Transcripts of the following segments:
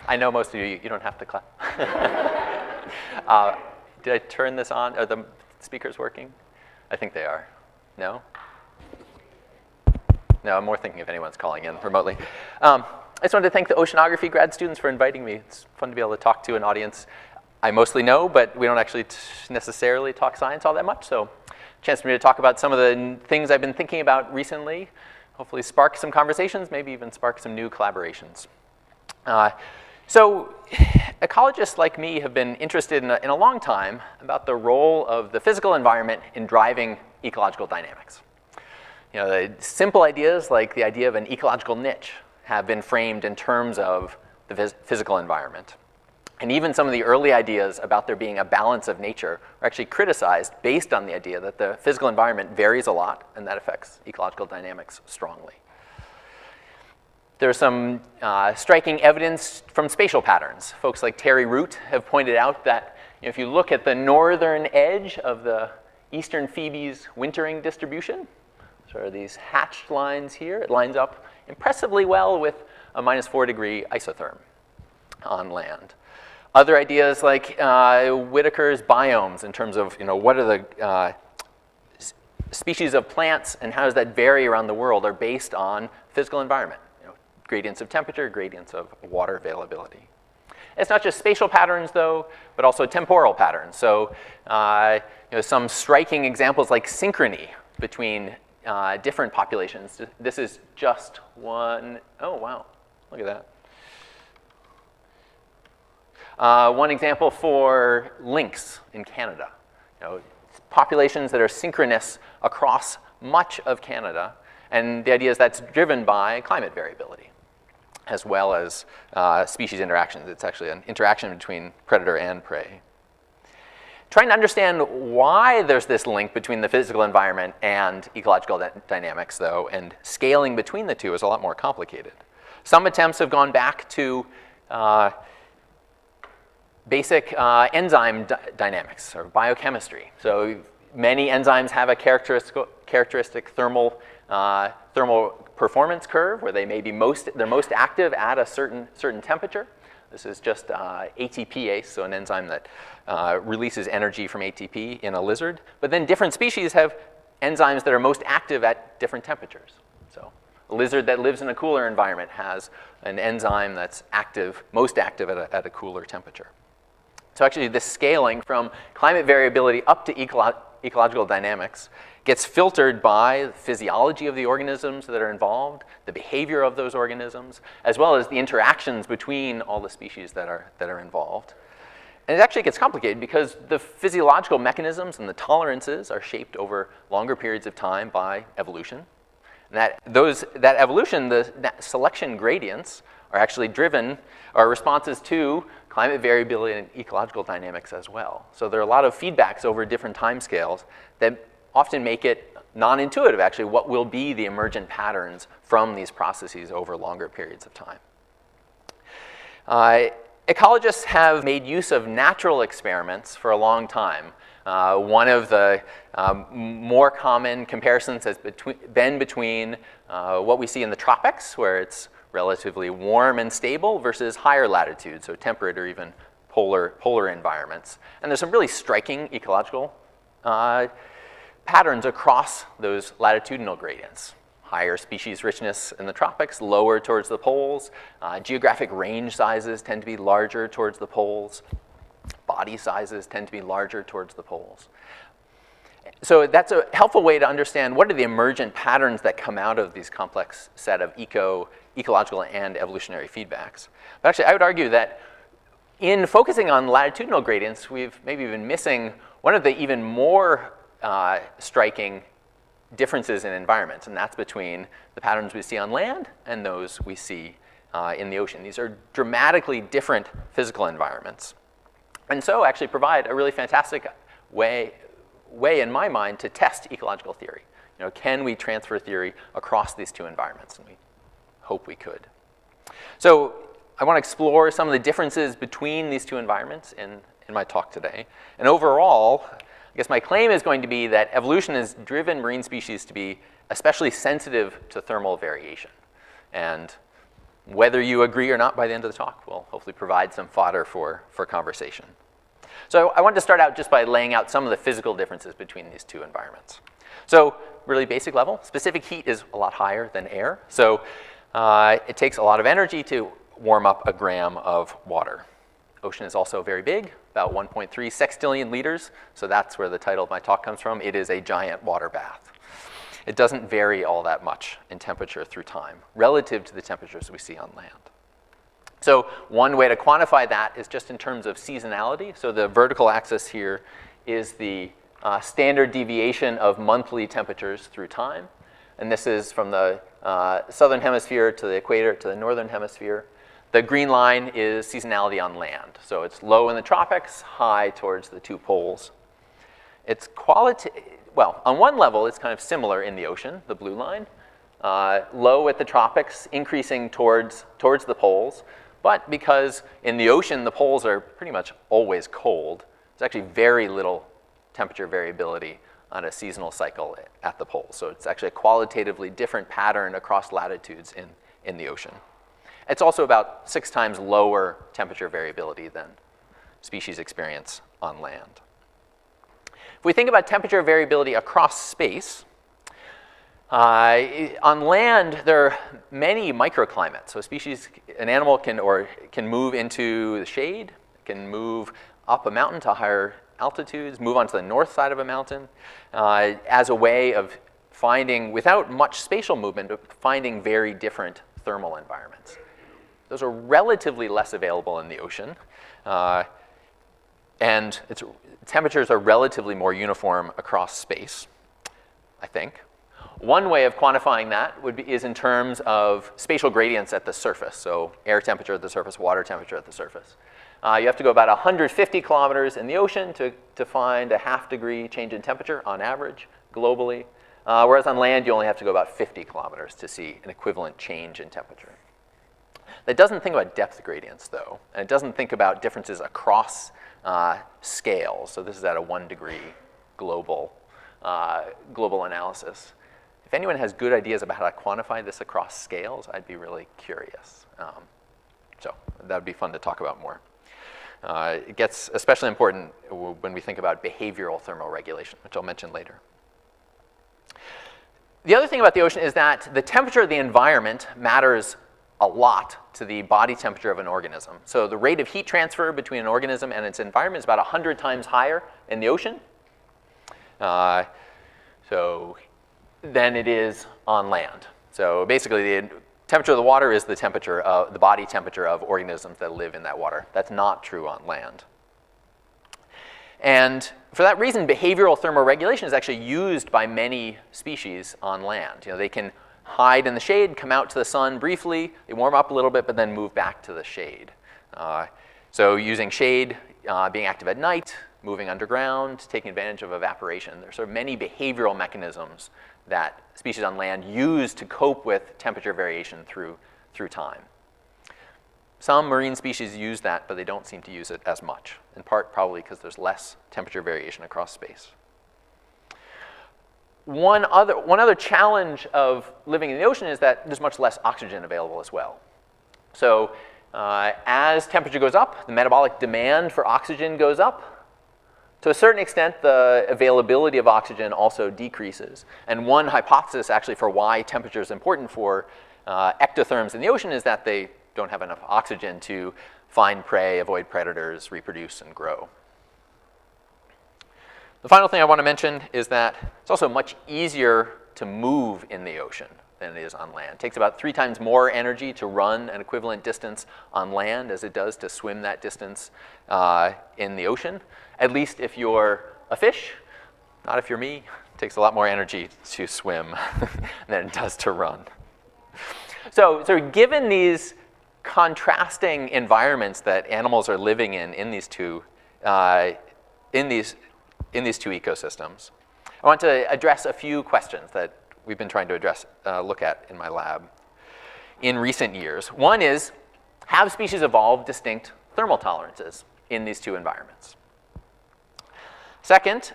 I know most of you, you don't have to clap. Did I turn this on? Are the speakers working? I think they are. No? No, I'm more thinking if anyone's calling in remotely. I just wanted to thank the oceanography grad students for inviting me. It's fun to be able to talk to an audience I mostly know, but we don't actually necessarily talk science all that much. So chance for me to talk about some of the things I've been thinking about recently, hopefully spark some conversations, maybe even spark some new collaborations. So ecologists like me have been interested in a long time about the role of the physical environment in driving ecological dynamics. You know, the simple ideas like the idea of an ecological niche have been framed in terms of the physical environment. And even some of the early ideas about there being a balance of nature are actually criticized based on the idea that the physical environment varies a lot and that affects ecological dynamics strongly. There's some striking evidence from spatial patterns. Folks like Terry Root have pointed out that if you look at the northern edge of the eastern Phoebe's wintering distribution, sort of these hatched lines here, it lines up impressively well with a -4-degree isotherm on land. Other ideas like Whitaker's biomes in terms of what are the species of plants and how does that vary around the world are based on physical environment. Gradients of temperature, gradients of water availability. It's not just spatial patterns, though, but also temporal patterns. So some striking examples like synchrony between different populations. This is just one. Oh, wow. Look at that. One example for lynx in Canada. Populations that are synchronous across much of Canada. And the idea is that's driven by climate variability, as well as species interactions. It's actually an interaction between predator and prey. Trying to understand why there's this link between the physical environment and ecological dynamics, though, and scaling between the two is a lot more complicated. Some attempts have gone back to basic enzyme dynamics or biochemistry. So many enzymes have a characteristic thermal performance curve where they may be they're most active at a certain temperature. This is just ATPase, so an enzyme that releases energy from ATP in a lizard. But then different species have enzymes that are most active at different temperatures. So a lizard that lives in a cooler environment has an enzyme that's most active at a cooler temperature. So actually this scaling from climate variability up to ecological dynamics gets filtered by the physiology of the organisms that are involved, the behavior of those organisms, as well as the interactions between all the species that are involved. And it actually gets complicated because the physiological mechanisms and the tolerances are shaped over longer periods of time by evolution. And that evolution, the selection gradients, are actually are responses to climate variability and ecological dynamics as well. So there are a lot of feedbacks over different timescales that often make it non-intuitive, actually, what will be the emergent patterns from these processes over longer periods of time. Ecologists have made use of natural experiments for a long time. One of the more common comparisons has been between what we see in the tropics, where it's relatively warm and stable, versus higher latitudes, so temperate or even polar environments. And there's some really striking ecological patterns across those latitudinal gradients. Higher species richness in the tropics, lower towards the poles. Geographic range sizes tend to be larger towards the poles. Body sizes tend to be larger towards the poles. So that's a helpful way to understand what are the emergent patterns that come out of these complex set of ecological and evolutionary feedbacks. But actually, I would argue that in focusing on latitudinal gradients, we've maybe been missing one of the even more striking differences in environments, and that's between the patterns we see on land and those we see in the ocean. These are dramatically different physical environments, and so actually provide a really fantastic way in my mind to test ecological theory. Can we transfer theory across these two environments? And we hope we could. So I want to explore some of the differences between these two environments in my talk today. And overall, I guess my claim is going to be that evolution has driven marine species to be especially sensitive to thermal variation. And whether you agree or not by the end of the talk will hopefully provide some fodder for conversation. So I wanted to start out just by laying out some of the physical differences between these two environments. So really basic level, specific heat is a lot higher than air. So it takes a lot of energy to warm up a gram of water. Ocean is also very big, about 1.3 sextillion liters. So that's where the title of my talk comes from. It is a giant water bath. It doesn't vary all that much in temperature through time relative to the temperatures we see on land. So one way to quantify that is just in terms of seasonality. So the vertical axis here is the standard deviation of monthly temperatures through time. And this is from the southern hemisphere to the equator to the northern hemisphere. The green line is seasonality on land. So it's low in the tropics, high towards the two poles. It's well, on one level, it's kind of similar in the ocean, the blue line. Low at the tropics, increasing towards the poles. But because in the ocean, the poles are pretty much always cold, there's actually very little temperature variability on a seasonal cycle at the poles. So it's actually a qualitatively different pattern across latitudes in the ocean. It's also about 6 times lower temperature variability than species experience on land. If we think about temperature variability across space, on land, there are many microclimates. So an animal can move into the shade, can move up a mountain to higher altitudes, move onto the north side of a mountain, as a way of finding, without much spatial movement, but finding very different thermal environments. Those are relatively less available in the ocean, and temperatures are relatively more uniform across space, I think. One way of quantifying that is in terms of spatial gradients at the surface, so air temperature at the surface, water temperature at the surface. You have to go about 150 kilometers in the ocean to find a half-degree change in temperature on average globally, whereas on land you only have to go about 50 kilometers to see an equivalent change in temperature. It doesn't think about depth gradients, though, and it doesn't think about differences across scales. So this is at a 1 degree global analysis. If anyone has good ideas about how to quantify this across scales, I'd be really curious. So that would be fun to talk about more. It gets especially important when we think about behavioral thermoregulation, which I'll mention later. The other thing about the ocean is that the temperature of the environment matters a lot to the body temperature of an organism. So the rate of heat transfer between an organism and its environment is about 100 times higher in the ocean than it is on land. So basically, the temperature of the water is the temperature of the body temperature of organisms that live in that water. That's not true on land. And for that reason, behavioral thermoregulation is actually used by many species on land. They can hide in the shade, come out to the sun briefly, they warm up a little bit, but then move back to the shade. So using shade, being active at night, moving underground, taking advantage of evaporation. There's sort of many behavioral mechanisms that species on land use to cope with temperature variation through time. Some marine species use that, but they don't seem to use it as much, in part probably because there's less temperature variation across space. One other challenge of living in the ocean is that there's much less oxygen available as well. So as temperature goes up, the metabolic demand for oxygen goes up. To a certain extent, the availability of oxygen also decreases. And one hypothesis actually for why temperature is important for ectotherms in the ocean is that they don't have enough oxygen to find prey, avoid predators, reproduce, and grow. The final thing I want to mention is that it's also much easier to move in the ocean than it is on land. It takes about 3 times more energy to run an equivalent distance on land as it does to swim that distance in the ocean, at least if you're a fish. Not if you're me. It takes a lot more energy to swim than it does to run. So given these contrasting environments that animals are living in these two ecosystems, I want to address a few questions that we've been trying to look at in my lab in recent years. One is, have species evolved distinct thermal tolerances in these two environments? Second,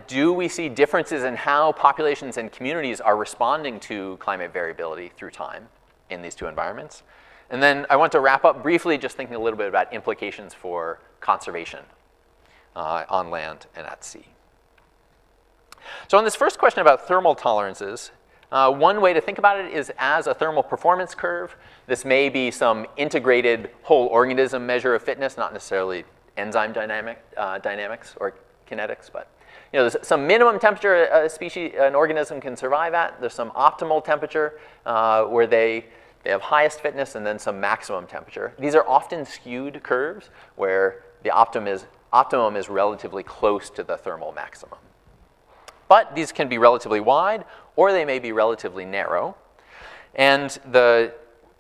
do we see differences in how populations and communities are responding to climate variability through time in these two environments? And then I want to wrap up briefly just thinking a little bit about implications for conservation on land and at sea. So on this first question about thermal tolerances, one way to think about it is as a thermal performance curve. This may be some integrated whole organism measure of fitness, not necessarily enzyme dynamics or kinetics, but there's some minimum temperature an organism can survive at. There's some optimal temperature where they have highest fitness, and then some maximum temperature. These are often skewed curves where the optimum is relatively close to the thermal maximum. But these can be relatively wide, or they may be relatively narrow. And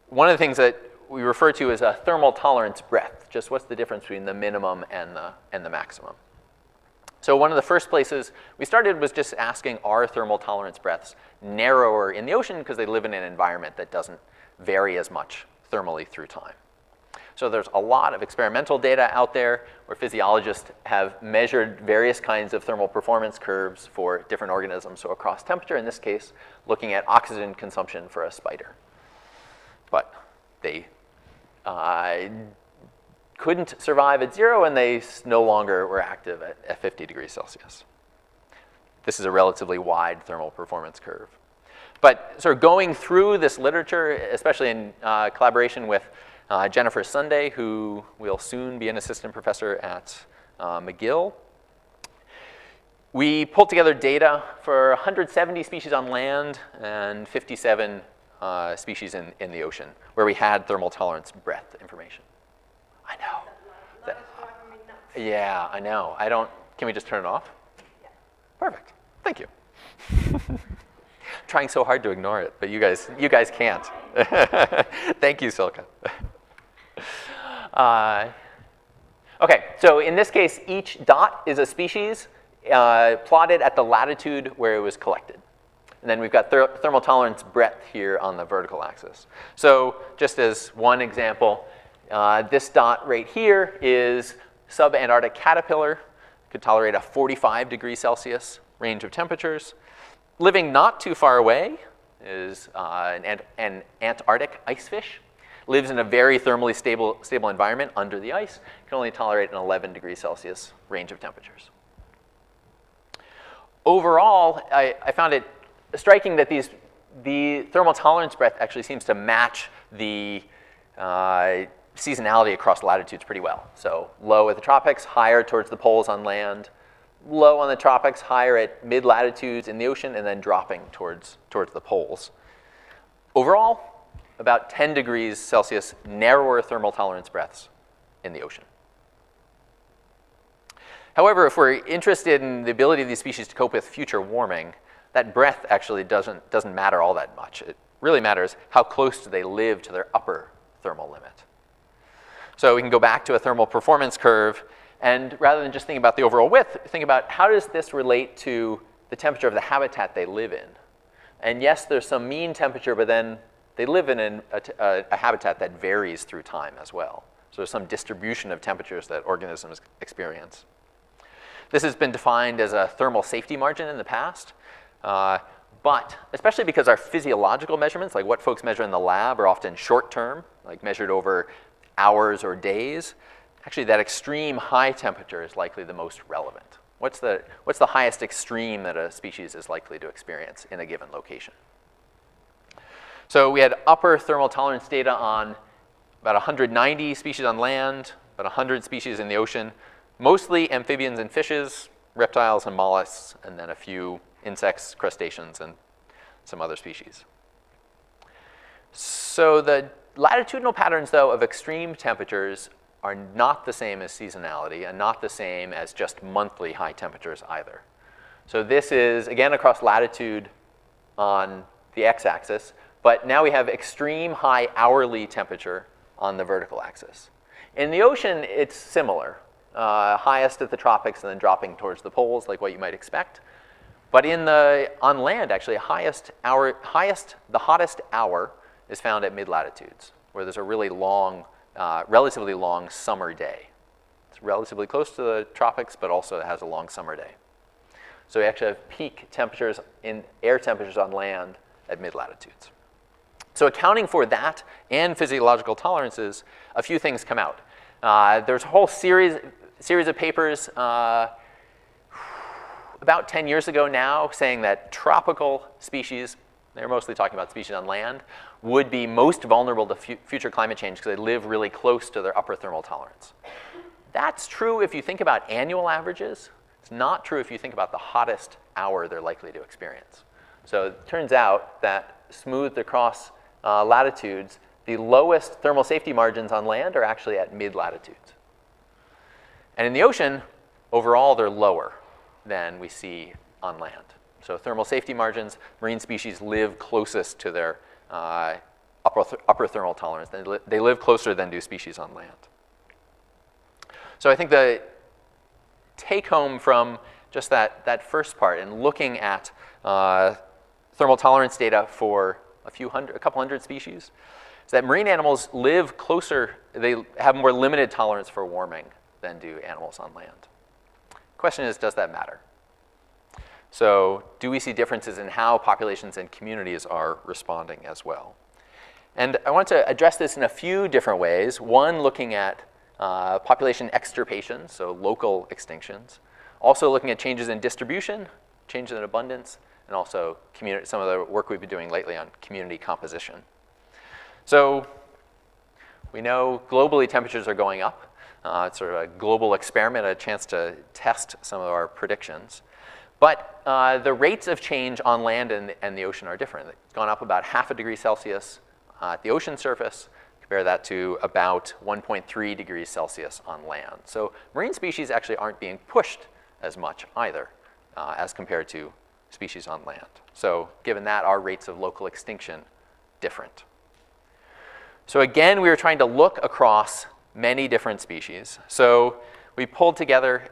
one of the things that we refer to as a thermal tolerance breadth, just what's the difference between the minimum and the maximum. So one of the first places we started was just asking, are thermal tolerance breadths narrower in the ocean because they live in an environment that doesn't vary as much thermally through time. So there's a lot of experimental data out there where physiologists have measured various kinds of thermal performance curves for different organisms, so across temperature, in this case, looking at oxygen consumption for a spider. But they couldn't survive at 0, and they no longer were active at 50 degrees Celsius. This is a relatively wide thermal performance curve. But sort of going through this literature, especially in collaboration with Jennifer Sunday, who will soon be an assistant professor at McGill, we pulled together data for 170 species on land and 57 species in the ocean, where we had thermal tolerance breadth information. I know. Yeah, I know. Can we just turn it off? Yeah. Perfect. Thank you. Trying so hard to ignore it, but you guys can't. Thank you, Silke. Okay, so in this case, each dot is a species plotted at the latitude where it was collected. And then we've got thermal tolerance breadth here on the vertical axis. So just as one example, this dot right here is subantarctic caterpillar. Could tolerate a 45 degrees Celsius range of temperatures. Living not too far away is an Antarctic icefish. Lives in a very thermally stable environment under the ice. Can only tolerate an 11 degrees Celsius range of temperatures. Overall, I found it striking that the thermal tolerance breadth actually seems to match the seasonality across latitudes pretty well. So low at the tropics, higher towards the poles on land. Low on the tropics, higher at mid-latitudes in the ocean, and then dropping towards the poles. Overall, about 10 degrees Celsius narrower thermal tolerance breadths in the ocean. However, if we're interested in the ability of these species to cope with future warming, that breadth actually doesn't matter all that much. It really matters how close do they live to their upper thermal limit. So we can go back to a thermal performance curve, and rather than just thinking about the overall width, think about how does this relate to the temperature of the habitat they live in. And yes, there's some mean temperature, but then they live in a habitat that varies through time as well. So there's some distribution of temperatures that organisms experience. This has been defined as a thermal safety margin in the past, but especially because our physiological measurements, like what folks measure in the lab, are often short-term, like measured over hours or days. Actually, that extreme high temperature is likely the most relevant. What's the highest extreme that a species is likely to experience in a given location? So we had upper thermal tolerance data on about 190 species on land, about 100 species in the ocean, mostly amphibians and fishes, reptiles and mollusks, and then a few insects, crustaceans, and some other species. So the latitudinal patterns, though, of extreme temperatures are not the same as seasonality and not the same as just monthly high temperatures either. So this is, again, across latitude on the x-axis, but now we have extreme high hourly temperature on the vertical axis. In the ocean, it's similar. Highest at the tropics and then dropping towards the poles, like what you might expect. But on land, actually, the hottest hour is found at mid-latitudes, where there's a really long, relatively long summer day. It's relatively close to the tropics, but also it has a long summer day. So we actually have peak temperatures in air temperatures on land at mid-latitudes. So accounting for that and physiological tolerances, a few things come out. There's a whole series of papers about 10 years ago now saying that tropical species, they're mostly talking about species on land, would be most vulnerable to future climate change because they live really close to their upper thermal tolerance. That's true if you think about annual averages. It's not true if you think about the hottest hour they're likely to experience. So it turns out that smoothed across latitudes, the lowest thermal safety margins on land are actually at mid-latitudes. And in the ocean, overall, they're lower than we see on land. So thermal safety margins, marine species live closest to their upper thermal tolerance. They live closer than do species on land. So I think the take-home from just that first part and looking at thermal tolerance data for a couple hundred species is that marine animals live closer, they have more limited tolerance for warming than do animals on land. Question is, does that matter? So do we see differences in how populations and communities are responding as well? And I want to address this in a few different ways. One, looking at population extirpation, so local extinctions. Also looking at changes in distribution, changes in abundance, and also some of the work we've been doing lately on community composition. So we know globally temperatures are going up. It's sort of a global experiment, a chance to test some of our predictions. But the rates of change on land and the ocean are different. It's gone up about 0.5 degrees Celsius at the ocean surface. Compare that to about 1.3 degrees Celsius on land. So marine species actually aren't being pushed as much either as compared to species on land. So given that, our rates of local extinction different. So again, we were trying to look across many different species. So we pulled together,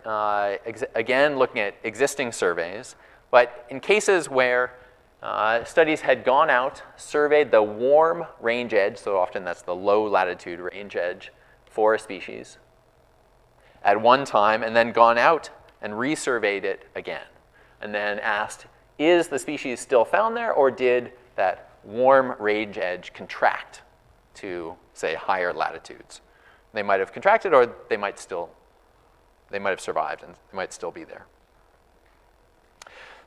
again, looking at existing surveys, but in cases where studies had gone out, surveyed the warm range edge, so often that's the low latitude range edge for a species, at one time, and then gone out and resurveyed it again, and then asked, is the species still found there, or did that warm range edge contract to, say, higher latitudes? They might have contracted, or they might have survived, and they might still be there.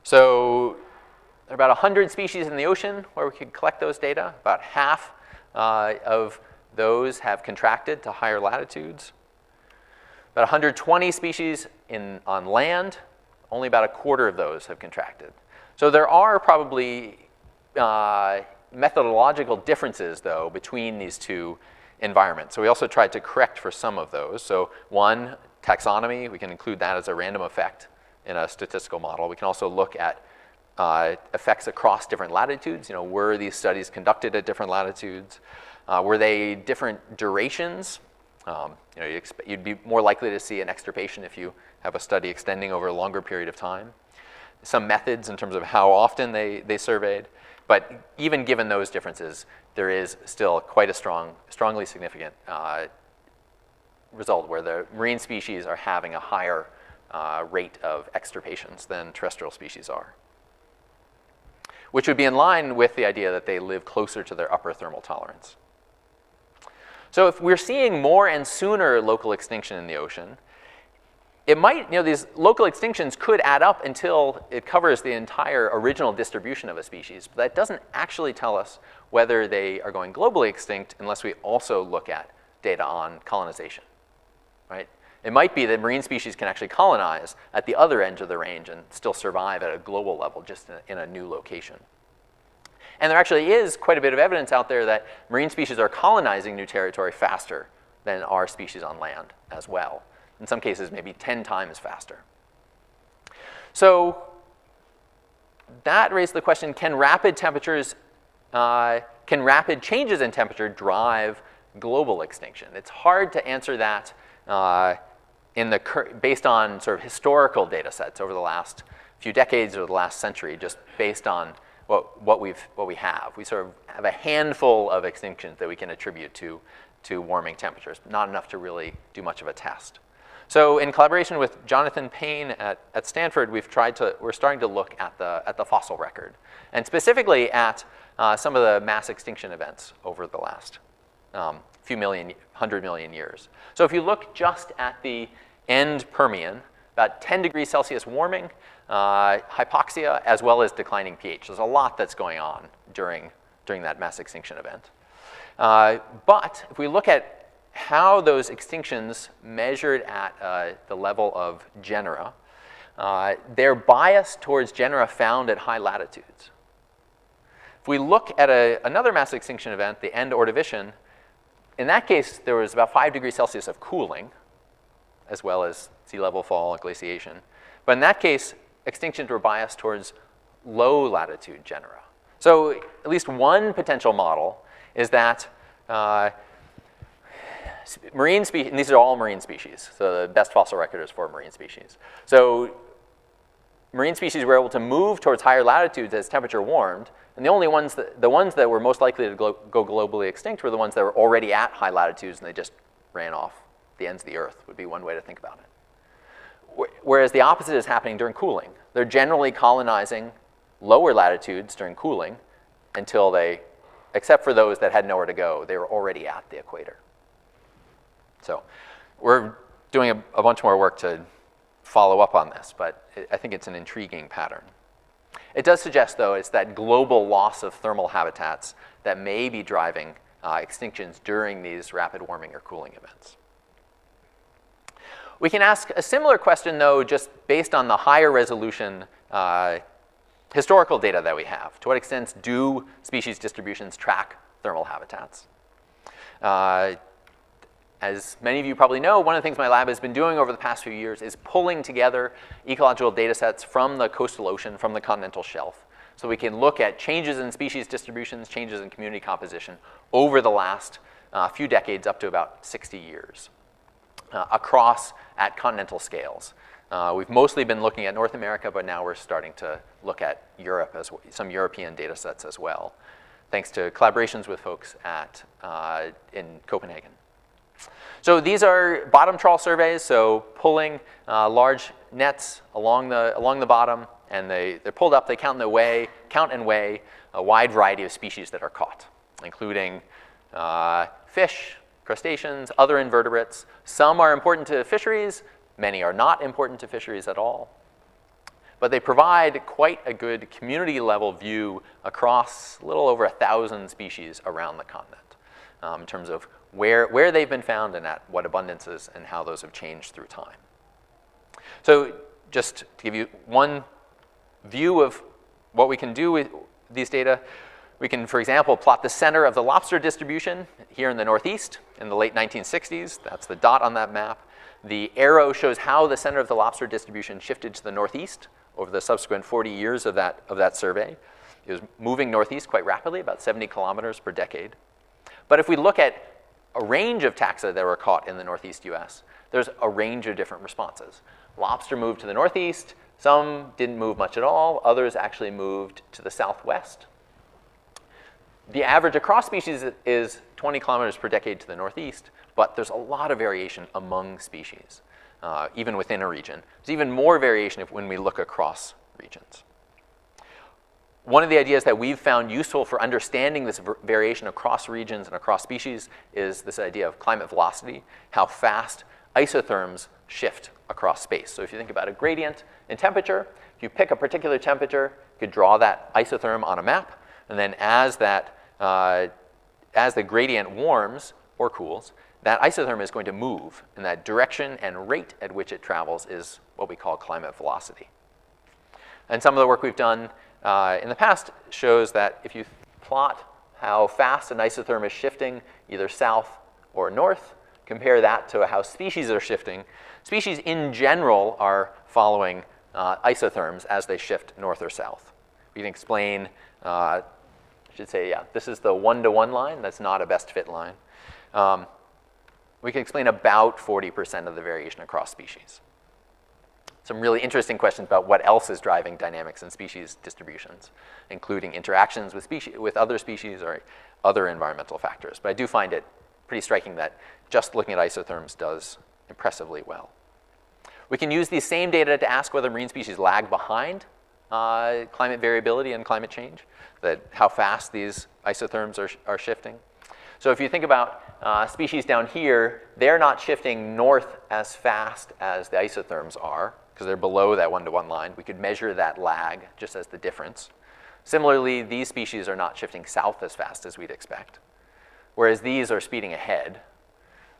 So there are about 100 species in the ocean where we could collect those data. About half of those have contracted to higher latitudes. About 120 species on land, only about a quarter of those have contracted. So there are probably methodological differences, though, between these two environments. So we also tried to correct for some of those. So one, taxonomy, we can include that as a random effect in a statistical model. We can also look at effects across different latitudes. Were these studies conducted at different latitudes? Were they different durations? You'd be more likely to see an extirpation if you have a study extending over a longer period of time. Some methods in terms of how often they surveyed. But even given those differences, there is still quite a strongly significant result where the marine species are having a higher rate of extirpations than terrestrial species are, which would be in line with the idea that they live closer to their upper thermal tolerance. So if we're seeing more and sooner local extinction in the ocean, it might, these local extinctions could add up until it covers the entire original distribution of a species, but that doesn't actually tell us whether they are going globally extinct unless we also look at data on colonization, right? It might be that marine species can actually colonize at the other end of the range and still survive at a global level, just in a new location. And there actually is quite a bit of evidence out there that marine species are colonizing new territory faster than our species on land as well. In some cases, maybe 10 times faster. So that raised the question, can rapid changes in temperature drive global extinction? It's hard to answer that based on sort of historical data sets over the last few decades or the last century, just based on what we have. We sort of have a handful of extinctions that we can attribute to warming temperatures, but not enough to really do much of a test. So in collaboration with Jonathan Payne at Stanford, we're starting to look at the fossil record, and specifically at some of the mass extinction events over the last few million, 100 million years. So if you look just at the end Permian, about 10 degrees Celsius warming, hypoxia, as well as declining pH. There's a lot that's going on during that mass extinction event. But if we look at how those extinctions measured at the level of genera, they're biased towards genera found at high latitudes. If we look at another mass extinction event, the End-Ordovician, in that case, there was about 5 degrees Celsius of cooling, as well as sea level fall and glaciation. But in that case, extinctions were biased towards low-latitude genera. So at least one potential model is that marine species, and these are all marine species, so the best fossil record is for marine species. So marine species were able to move towards higher latitudes as temperature warmed, and the ones that were most likely to go globally extinct were the ones that were already at high latitudes and they just ran off the ends of the earth, would be one way to think about it. Whereas the opposite is happening during cooling. They're generally colonizing lower latitudes during cooling until they, except for those that had nowhere to go, they were already at the equator. So we're doing a bunch more work to follow up on this, but I think it's an intriguing pattern. It does suggest, though, it's that global loss of thermal habitats that may be driving extinctions during these rapid warming or cooling events. We can ask a similar question, though, just based on the higher resolution historical data that we have. To what extent do species distributions track thermal habitats? As many of you probably know, one of the things my lab has been doing over the past few years is pulling together ecological data sets from the coastal ocean, from the continental shelf, so we can look at changes in species distributions, changes in community composition over the last few decades, up to about 60 years, across at continental scales. We've mostly been looking at North America, but now we're starting to look at Europe, some European data sets as well, thanks to collaborations with folks in Copenhagen. So these are bottom trawl surveys, so pulling large nets along the bottom, and they're pulled up, they count and weigh a wide variety of species that are caught, including fish, crustaceans, other invertebrates. Some are important to fisheries, many are not important to fisheries at all. But they provide quite a good community-level view across a little over 1,000 species around the continent in terms of where they've been found and at what abundances and how those have changed through time. So just to give you one view of what we can do with these data, we can, for example, plot the center of the lobster distribution here in the Northeast in the late 1960s. That's the dot on that map. The arrow shows how the center of the lobster distribution shifted to the Northeast over the subsequent 40 years of that survey. It was moving northeast quite rapidly, about 70 kilometers per decade. But if we look at a range of taxa that were caught in the Northeast US, there's a range of different responses. Lobster moved to the Northeast, some didn't move much at all, others actually moved to the Southwest. The average across species is 20 kilometers per decade to the Northeast, but there's a lot of variation among species, even within a region. There's even more variation when we look across regions. One of the ideas that we've found useful for understanding this variation across regions and across species is this idea of climate velocity, how fast isotherms shift across space. So if you think about a gradient in temperature, if you pick a particular temperature, you could draw that isotherm on a map, and then as the gradient warms or cools, that isotherm is going to move, and that direction and rate at which it travels is what we call climate velocity. And some of the work we've done in the past shows that if you plot how fast an isotherm is shifting, either south or north, compare that to how species are shifting. Species in general are following isotherms as they shift north or south. We can explain, I should say, yeah, this is the 1-to-1 line. That's not a best fit line. We can explain about 40% of the variation across species. Some really interesting questions about what else is driving dynamics in species distributions, including interactions with other species or other environmental factors. But I do find it pretty striking that just looking at isotherms does impressively well. We can use these same data to ask whether marine species lag behind climate variability and climate change, that how fast these isotherms are shifting. So if you think about species down here, they're not shifting north as fast as the isotherms are, because they're below that 1-to-1 line. We could measure that lag just as the difference. Similarly, these species are not shifting south as fast as we'd expect, whereas these are speeding ahead.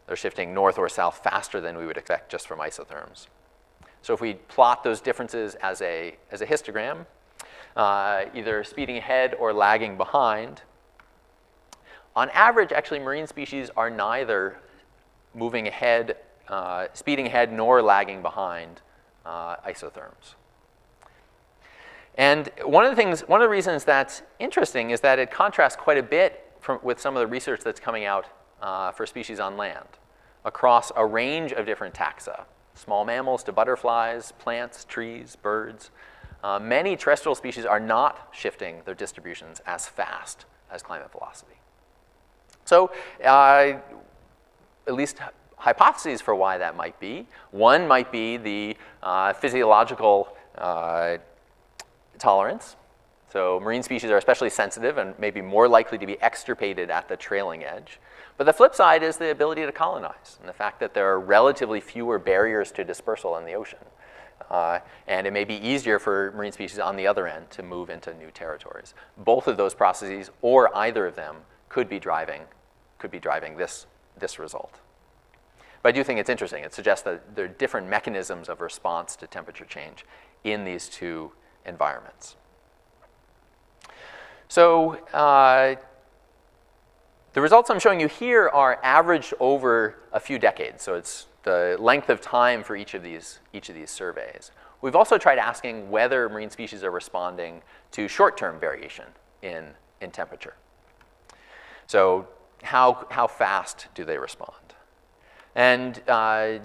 They're shifting north or south faster than we would expect just from isotherms. So if we plot those differences as a histogram, either speeding ahead or lagging behind, on average, actually, marine species are neither moving ahead, speeding ahead, nor lagging behind isotherms. And one of the reasons that's interesting is that it contrasts quite a bit with some of the research that's coming out for species on land across a range of different taxa, small mammals to butterflies, plants, trees, birds. Many terrestrial species are not shifting their distributions as fast as climate velocity. So at least hypotheses for why that might be. One might be the physiological tolerance. So marine species are especially sensitive and maybe more likely to be extirpated at the trailing edge. But the flip side is the ability to colonize and the fact that there are relatively fewer barriers to dispersal in the ocean. And it may be easier for marine species on the other end to move into new territories. Both of those processes, or either of them, could be driving this result. But I do think it's interesting. It suggests that there are different mechanisms of response to temperature change in these two environments. So the results I'm showing you here are averaged over a few decades. So it's the length of time for each of these surveys. We've also tried asking whether marine species are responding to short-term variation in temperature. So how fast do they respond? And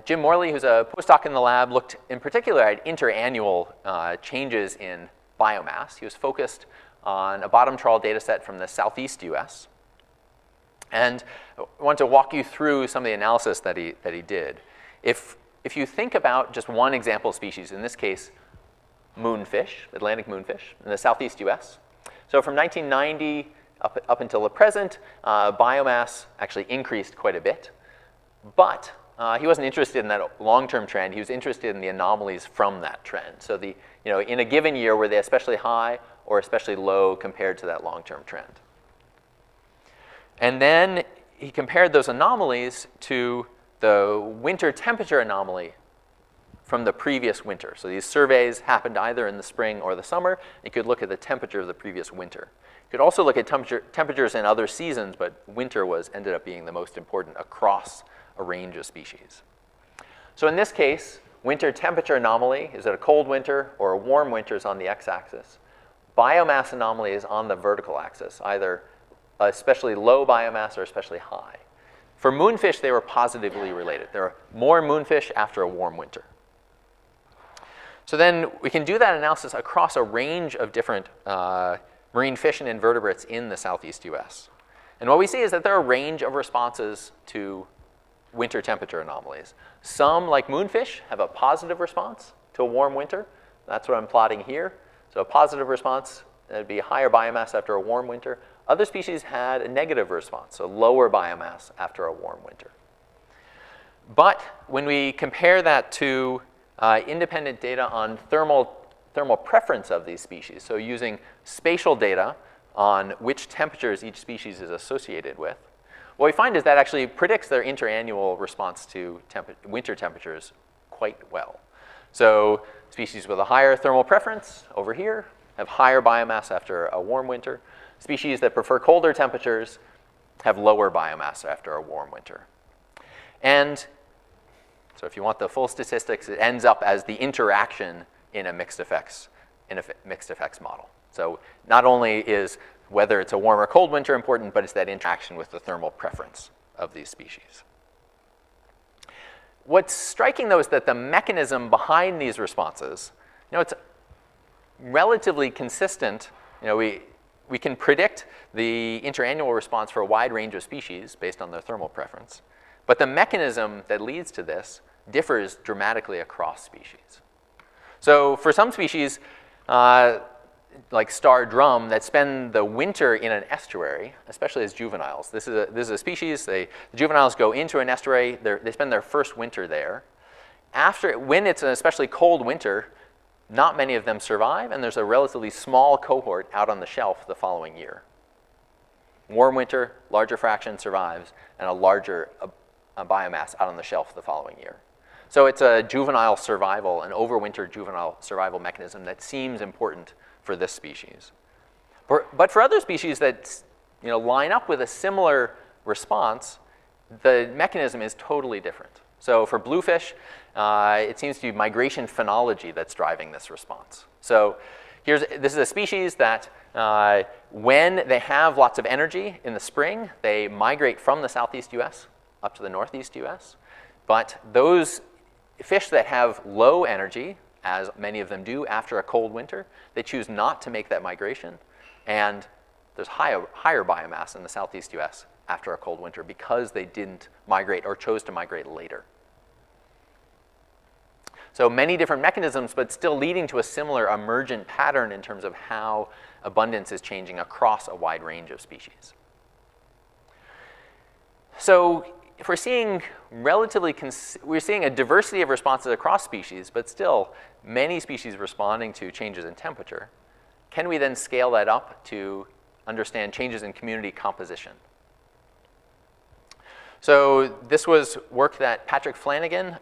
Jim Morley, who's a postdoc in the lab, looked in particular at interannual changes in biomass. He was focused on a bottom trawl data set from the southeast US. And I want to walk you through some of the analysis that he did. If you think about just one example species, in this case, moonfish, Atlantic moonfish, in the southeast US. So from 1990 up until the present, biomass actually increased quite a bit. But he wasn't interested in that long-term trend. He was interested in the anomalies from that trend. So in a given year, were they especially high or especially low compared to that long-term trend? And then he compared those anomalies to the winter temperature anomaly from the previous winter. So these surveys happened either in the spring or the summer. You could look at the temperature of the previous winter. You could also look at temperatures in other seasons, but winter ended up being the most important across a range of species. So in this case, winter temperature anomaly is it a cold winter or a warm winter is on the x-axis. Biomass anomaly is on the vertical axis, either especially low biomass or especially high. For moonfish, they were positively related. There are more moonfish after a warm winter. So then we can do that analysis across a range of different marine fish and invertebrates in the southeast US. And what we see is that there are a range of responses to winter temperature anomalies. Some, like moonfish, have a positive response to a warm winter. That's what I'm plotting here. So a positive response, that'd be higher biomass after a warm winter. Other species had a negative response, so lower biomass after a warm winter. But when we compare that to independent data on thermal preference of these species, so using spatial data on which temperatures each species is associated with, what we find is that actually predicts their interannual response to winter temperatures quite well. So species with a higher thermal preference over here have higher biomass after a warm winter. Species that prefer colder temperatures have lower biomass after a warm winter. And so if you want the full statistics, it ends up as the interaction in a mixed effects model. So not only is whether it's a warm or cold winter important, but it's that interaction with the thermal preference of these species. What's striking, though, is that the mechanism behind these responses, it's relatively consistent. We can predict the interannual response for a wide range of species based on their thermal preference. But the mechanism that leads to this differs dramatically across species. So for some species, like star drum, that spend the winter in an estuary, especially as juveniles. This is a species. The juveniles go into an estuary. They spend their first winter there. When it's an especially cold winter, not many of them survive, and there's a relatively small cohort out on the shelf the following year. Warm winter, larger fraction survives, and a larger biomass out on the shelf the following year. So it's a juvenile survival, an overwintered juvenile survival mechanism that seems important for this species. But for other species that line up with a similar response, the mechanism is totally different. So for bluefish, it seems to be migration phenology that's driving this response. So this is a species that when they have lots of energy in the spring, they migrate from the southeast US up to the northeast US. But those fish that have low energy, as many of them do after a cold winter, they choose not to make that migration. And there's higher biomass in the southeast US after a cold winter because they didn't migrate or chose to migrate later. So many different mechanisms, but still leading to a similar emergent pattern in terms of how abundance is changing across a wide range of species. So if we're seeing we're seeing a diversity of responses across species, but still many species responding to changes in temperature, can we then scale that up to understand changes in community composition? So this was work that Patrick Flanagan,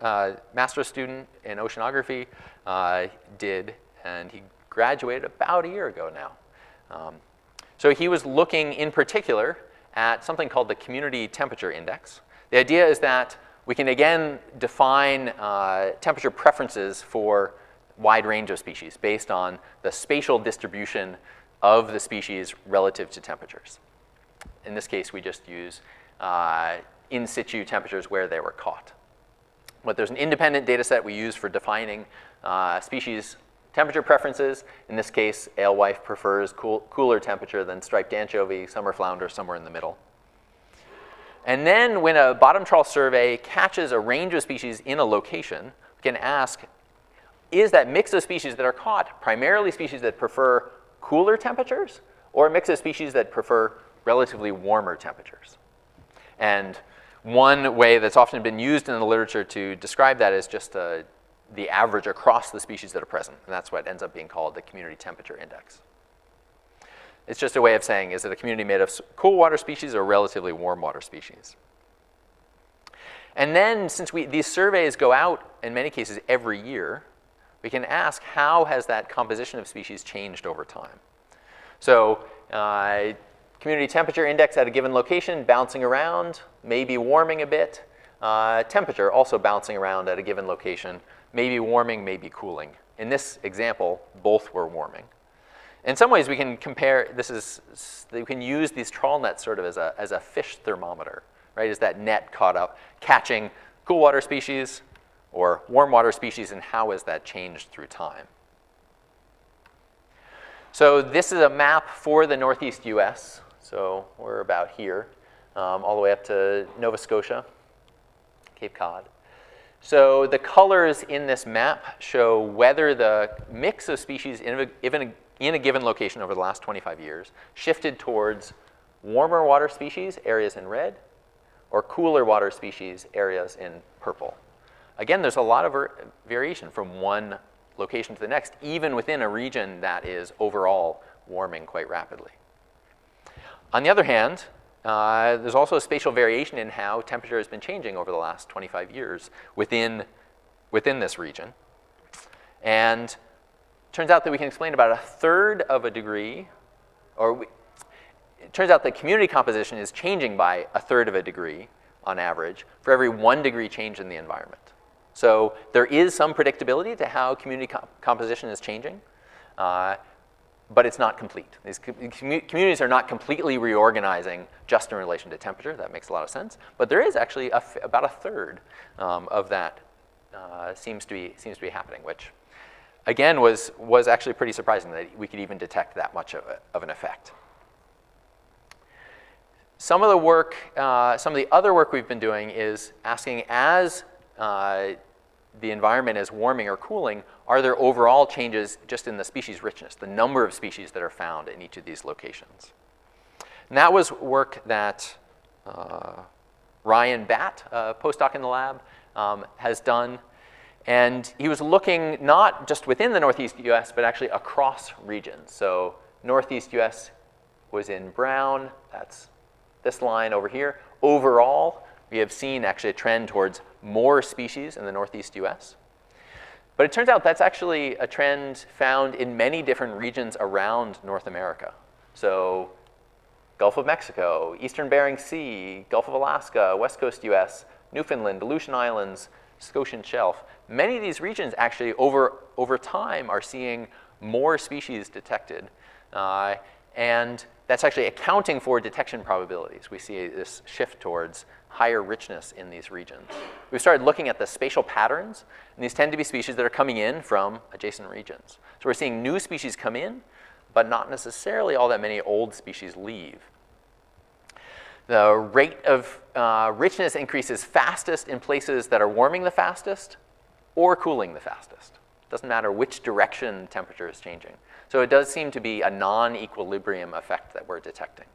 master's student in oceanography, did, and he graduated about a year ago now. So he was looking in particular at something called the community temperature index. The idea is that we can again define temperature preferences for a wide range of species based on the spatial distribution of the species relative to temperatures. In this case, we just use in situ temperatures where they were caught. But there's an independent data set we use for defining species temperature preferences. In this case, alewife prefers cooler temperature than striped anchovy, summer flounder somewhere in the middle. And then when a bottom trawl survey catches a range of species in a location, we can ask, is that mix of species that are caught primarily species that prefer cooler temperatures or a mix of species that prefer relatively warmer temperatures? And one way that's often been used in the literature to describe that is just the average across the species that are present. And that's what ends up being called the community temperature index. It's just a way of saying, is it a community made of cool water species or relatively warm water species? And then since these surveys go out, in many cases, every year, we can ask, how has that composition of species changed over time? So community temperature index at a given location, bouncing around, maybe warming a bit. Temperature also bouncing around at a given location, maybe warming, maybe cooling. In this example, both were warming. In some ways, we can compare, we can use these trawl nets sort of as a fish thermometer, right? Is that net caught up catching cool water species or warm water species, and how has that changed through time? So this is a map for the northeast US. So we're about here, all the way up to Nova Scotia, Cape Cod. So the colors in this map show whether the mix of species in a given location over the last 25 years shifted towards warmer water species, areas in red, or cooler water species, areas in purple. Again, there's a lot of variation from one location to the next, even within a region that is overall warming quite rapidly. On the other hand, there's also a spatial variation in how temperature has been changing over the last 25 years within this region. And it turns out that we can explain about 1/3 of a degree, it turns out that community composition is changing by 1/3 of a degree on average for every 1 degree change in the environment. So there is some predictability to how community composition is changing, but it's not complete. These communities are not completely reorganizing just in relation to temperature. That makes a lot of sense. But there is actually about 1/3 of that seems to be happening, which again was actually pretty surprising that we could even detect that much of an effect. Some of the other work we've been doing is asking, as the environment is warming or cooling, are there overall changes just in the species richness, the number of species that are found in each of these locations? And that was work that Ryan Batt, a postdoc in the lab, has done. And he was looking not just within the Northeast US, but actually across regions. So Northeast US was in brown. That's this line over here. Overall, we have seen actually a trend towards more species in the Northeast US. But it turns out that's actually a trend found in many different regions around North America. So Gulf of Mexico, Eastern Bering Sea, Gulf of Alaska, West Coast US, Newfoundland, Aleutian Islands, Scotian Shelf. Many of these regions actually over time are seeing more species detected. And that's actually accounting for detection probabilities. We see this shift towards higher richness in these regions. We've started looking at the spatial patterns, and these tend to be species that are coming in from adjacent regions. So we're seeing new species come in, but not necessarily all that many old species leave. The rate of richness increases fastest in places that are warming the fastest or cooling the fastest. Doesn't matter which direction temperature is changing. So it does seem to be a non-equilibrium effect that we're detecting.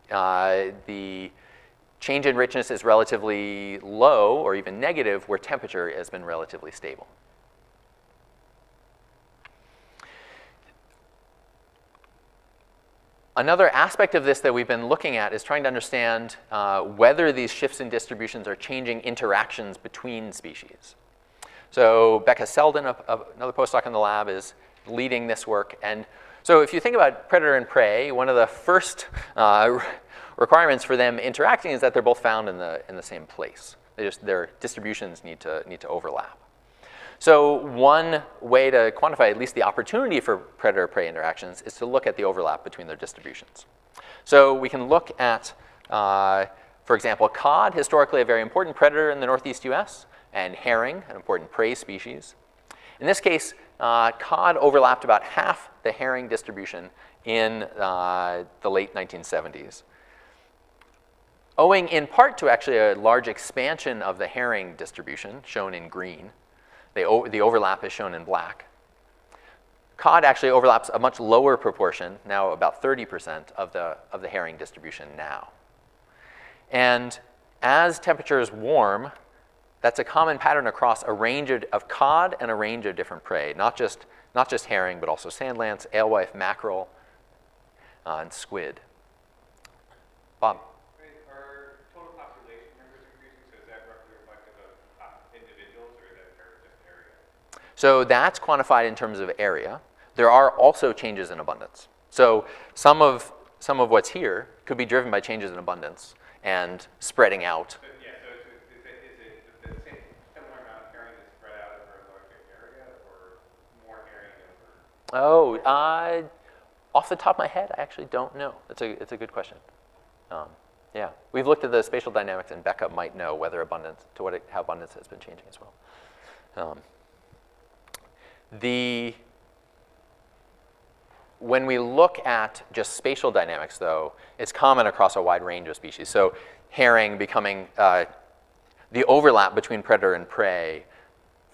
The change in richness is relatively low or even negative where temperature has been relatively stable. Another aspect of this that we've been looking at is trying to understand whether these shifts in distributions are changing interactions between species. So Becca Selden, another postdoc in the lab, is leading this work. And so if you think about predator and prey, one of the first requirements for them interacting is that they're both found in the same place. Their distributions need to overlap. So one way to quantify at least the opportunity for predator-prey interactions is to look at the overlap between their distributions. So we can look at, for example, cod, historically a very important predator in the Northeast US, and herring, an important prey species. In this case, cod overlapped about half the herring distribution in the late 1970s. Owing in part to actually a large expansion of the herring distribution, shown in green. The overlap is shown in black. Cod actually overlaps a much lower proportion, now about 30% of the herring distribution now. And as temperatures warm, that's a common pattern across a range of cod and a range of different prey, not just herring, but also sand lance, alewife, mackerel, and squid. Bob? Are total population numbers increasing? So is that roughly reflective of individuals, or is that just area? So that's quantified in terms of area. There are also changes in abundance. So some of what's here could be driven by changes in abundance and spreading out. So, yeah, so is it the same similar amount of herring that's spread out over a larger area, or more herring over? Oh, off the top of my head, I actually don't know. It's a good question. Yeah, we've looked at the spatial dynamics, and Becca might know whether how abundance has been changing as well. When we look at just spatial dynamics, though, it's common across a wide range of species. So herring becoming, the overlap between predator and prey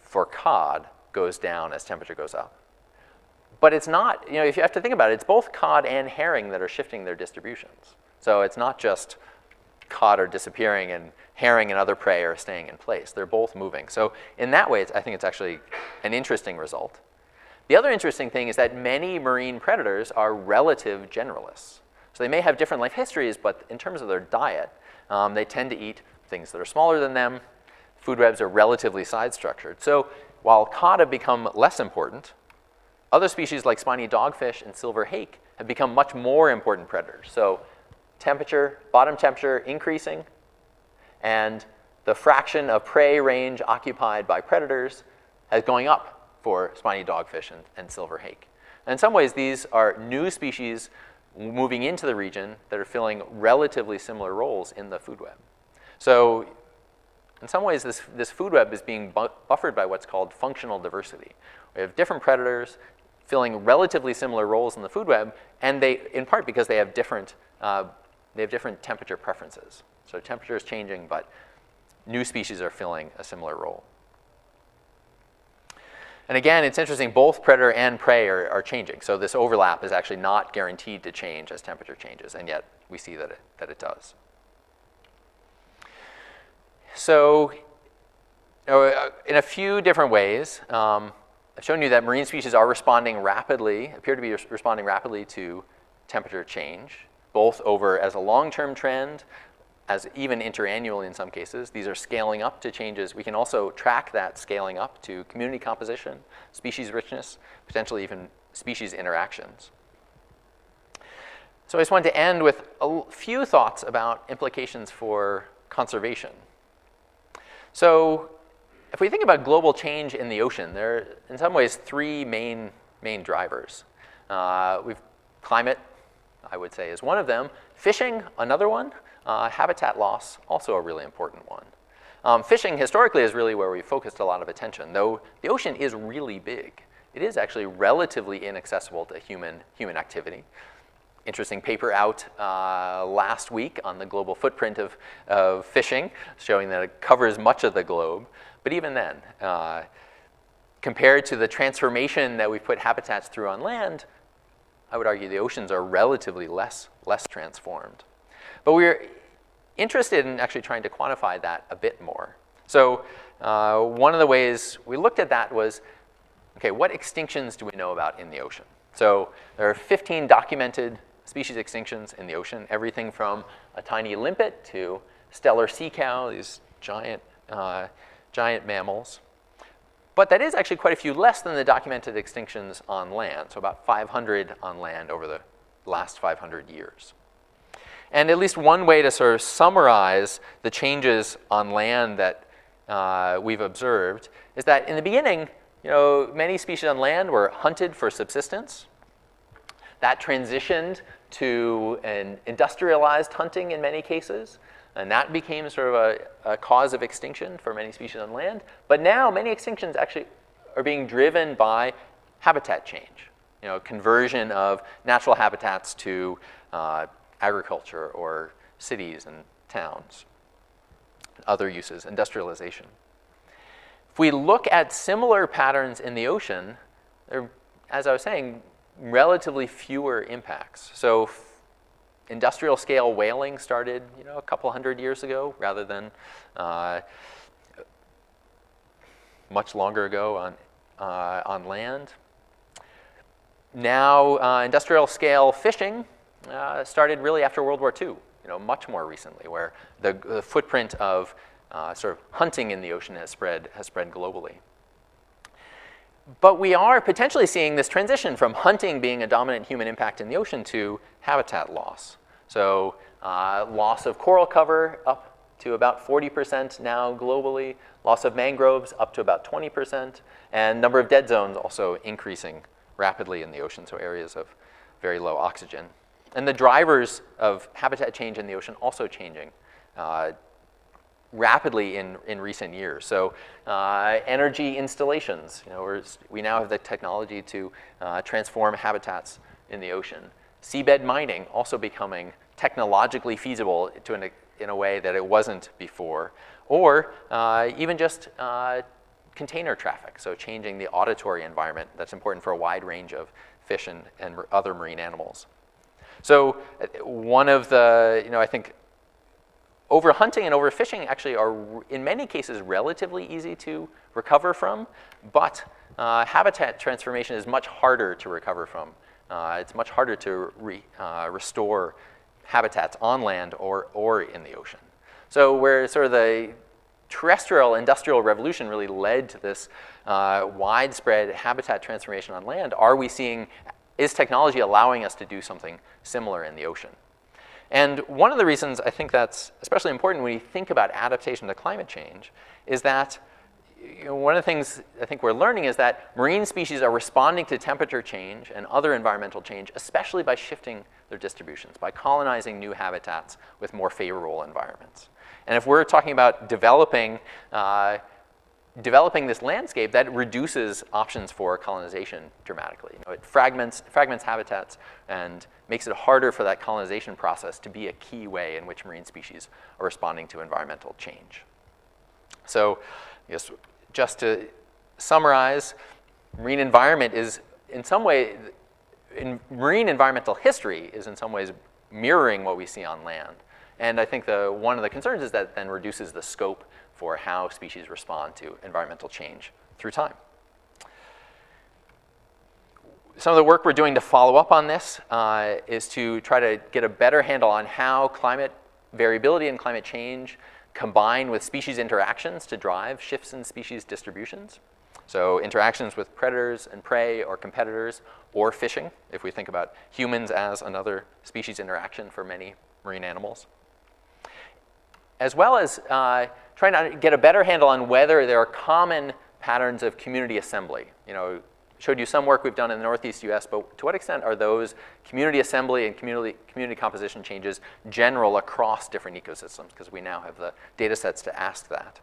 for cod goes down as temperature goes up. But it's not, if you have to think about it, it's both cod and herring that are shifting their distributions. So it's not just cod are disappearing and herring and other prey are staying in place. They're both moving. So in that way, I think it's actually an interesting result. The other interesting thing is that many marine predators are relative generalists. So they may have different life histories, but in terms of their diet, they tend to eat things that are smaller than them. Food webs are relatively side-structured. So while cod have become less important, other species like spiny dogfish and silver hake have become much more important predators. So bottom temperature increasing, and the fraction of prey range occupied by predators is going up for spiny dogfish and silver hake. And in some ways, these are new species moving into the region that are filling relatively similar roles in the food web. So in some ways, this food web is being buffered by what's called functional diversity. We have different predators filling relatively similar roles in the food web, and in part because they have different temperature preferences. So temperature is changing, but new species are filling a similar role. And again, it's interesting, both predator and prey are changing. So this overlap is actually not guaranteed to change as temperature changes, and yet we see that it does. So in a few different ways, I've shown you that marine species are responding rapidly, appear to be responding rapidly to temperature change, both over as a long-term trend, as even interannually in some cases. These are scaling up to changes. We can also track that scaling up to community composition, species richness, potentially even species interactions. So I just wanted to end with a few thoughts about implications for conservation. So if we think about global change in the ocean, there are in some ways three main drivers. Climate, I would say, is one of them. Fishing, another one. Habitat loss, also a really important one. Fishing historically is really where we focused a lot of attention, though the ocean is really big. It is actually relatively inaccessible to human activity. Interesting paper out last week on the global footprint of fishing, showing that it covers much of the globe. But even then, compared to the transformation that we've put habitats through on land, I would argue the oceans are relatively less transformed. But we're interested in actually trying to quantify that a bit more. So one of the ways we looked at that was, okay, what extinctions do we know about in the ocean? So there are 15 documented species extinctions in the ocean, everything from a tiny limpet to stellar sea cow, these giant mammals. But that is actually quite a few less than the documented extinctions on land, so about 500 on land over the last 500 years. And at least one way to sort of summarize the changes on land that we've observed is that in the beginning, many species on land were hunted for subsistence. That transitioned to an industrialized hunting in many cases, and that became sort of a cause of extinction for many species on land. But now many extinctions actually are being driven by habitat change, conversion of natural habitats to agriculture or cities and towns, other uses, industrialization. If we look at similar patterns in the ocean, there are, as I was saying, relatively fewer impacts. So industrial scale whaling started, a couple hundred years ago rather than much longer ago on land. Now industrial scale fishing started really after World War II, much more recently, where the footprint of sort of hunting in the ocean has spread globally. But we are potentially seeing this transition from hunting being a dominant human impact in the ocean to habitat loss. So loss of coral cover up to about 40% now globally, loss of mangroves up to about 20%, and number of dead zones also increasing rapidly in the ocean, so areas of very low oxygen. And the drivers of habitat change in the ocean also changing rapidly in recent years. So energy installations, we now have the technology to transform habitats in the ocean. Seabed mining also becoming technologically feasible in a way that it wasn't before. Or even just container traffic, so changing the auditory environment that's important for a wide range of fish and other marine animals. So one of the, I think, overhunting and overfishing actually are, in many cases, relatively easy to recover from, but habitat transformation is much harder to recover from. It's much harder to restore habitats on land or in the ocean. So where sort of the terrestrial industrial revolution really led to this widespread habitat transformation on land, is technology allowing us to do something similar in the ocean? And one of the reasons I think that's especially important when you think about adaptation to climate change is that one of the things I think we're learning is that marine species are responding to temperature change and other environmental change, especially by shifting their distributions, by colonizing new habitats with more favorable environments. And if we're talking about developing this landscape, that reduces options for colonization dramatically. It fragments habitats and makes it harder for that colonization process to be a key way in which marine species are responding to environmental change. So just to summarize, marine environment is in some way, marine environmental history is in some ways mirroring what we see on land. And I think one of the concerns is that then reduces the scope for how species respond to environmental change through time. Some of the work we're doing to follow up on this is to try to get a better handle on how climate variability and climate change combine with species interactions to drive shifts in species distributions. So interactions with predators and prey or competitors or fishing, if we think about humans as another species interaction for many marine animals. As well as trying to get a better handle on whether there are common patterns of community assembly. You know, showed you some work we've done in the Northeast US, but to what extent are those community assembly and community composition changes general across different ecosystems? Because we now have the data sets to ask that.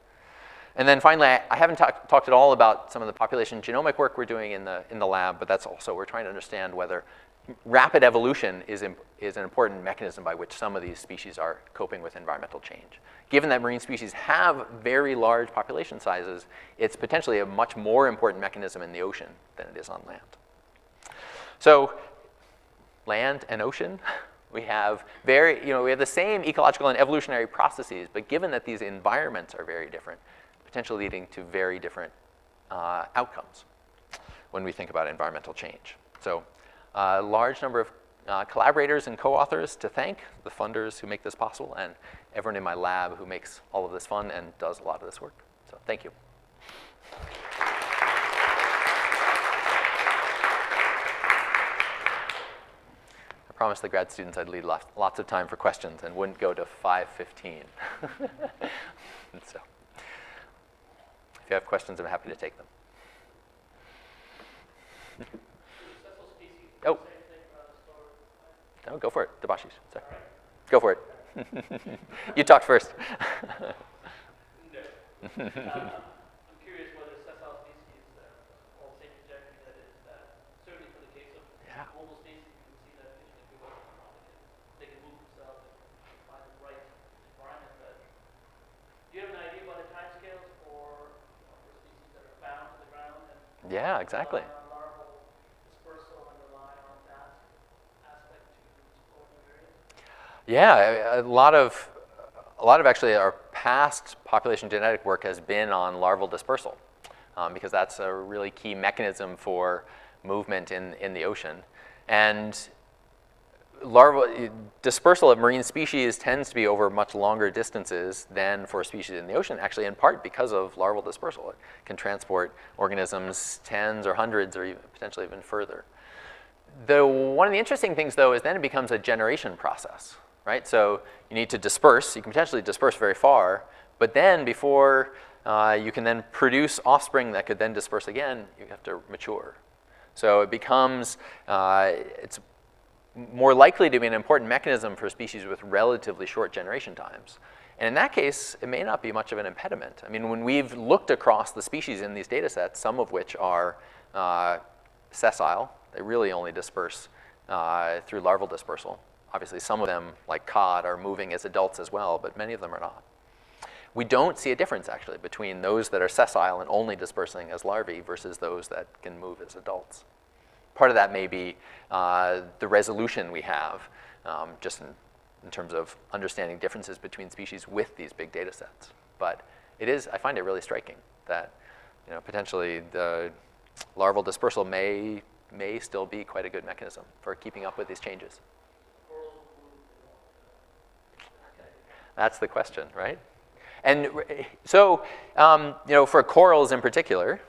And then finally, I haven't talked at all about some of the population genomic work we're doing in the lab, but that's also, we're trying to understand whether rapid evolution is an important mechanism by which some of these species are coping with environmental change. Given that marine species have very large population sizes, it's potentially a much more important mechanism in the ocean than it is on land. So land and ocean, we have we have the same ecological and evolutionary processes, but given that these environments are very different, potentially leading to very different outcomes when we think about environmental change. So a large number of collaborators and co-authors to thank, the funders who make this possible, and everyone in my lab who makes all of this fun and does a lot of this work. So thank you. I promised the grad students I'd leave lots of time for questions and wouldn't go to 5:15. So if you have questions, I'm happy to take them. Oh. No, go for it, Debashis. Sorry. Go for it. You talked first. No. I'm curious whether sessile species all the same trajectory that is certainly for the case of mobile species, you can see that fish can do what they can move themselves and find the right environment. But do you have an idea about the timescales for species that are bound to the ground and yeah, exactly. larval dispersal and rely on that aspect to explore new areas? Yeah, a lot of actually our past population genetic work has been on larval dispersal because that's a really key mechanism for movement in the ocean. And larval dispersal of marine species tends to be over much longer distances than for species in the ocean, actually in part because of larval dispersal. It can transport organisms tens or hundreds or even, potentially even further. One of the interesting things, though, is then it becomes a generation process, right? So you need to disperse. You can potentially disperse very far, but then before you can then produce offspring that could then disperse again, you have to mature. So it becomes, it's more likely to be an important mechanism for species with relatively short generation times. And in that case, it may not be much of an impediment. I mean, when we've looked across the species in these data sets, some of which are sessile, they really only disperse through larval dispersal. Obviously, some of them, like cod, are moving as adults as well, but many of them are not. We don't see a difference, actually, between those that are sessile and only dispersing as larvae versus those that can move as adults. Part of that may be the resolution we have, just in terms of understanding differences between species with these big data sets. But I find it really striking that potentially the larval dispersal may still be quite a good mechanism for keeping up with these changes. That's the question, right? And so, for corals in particular,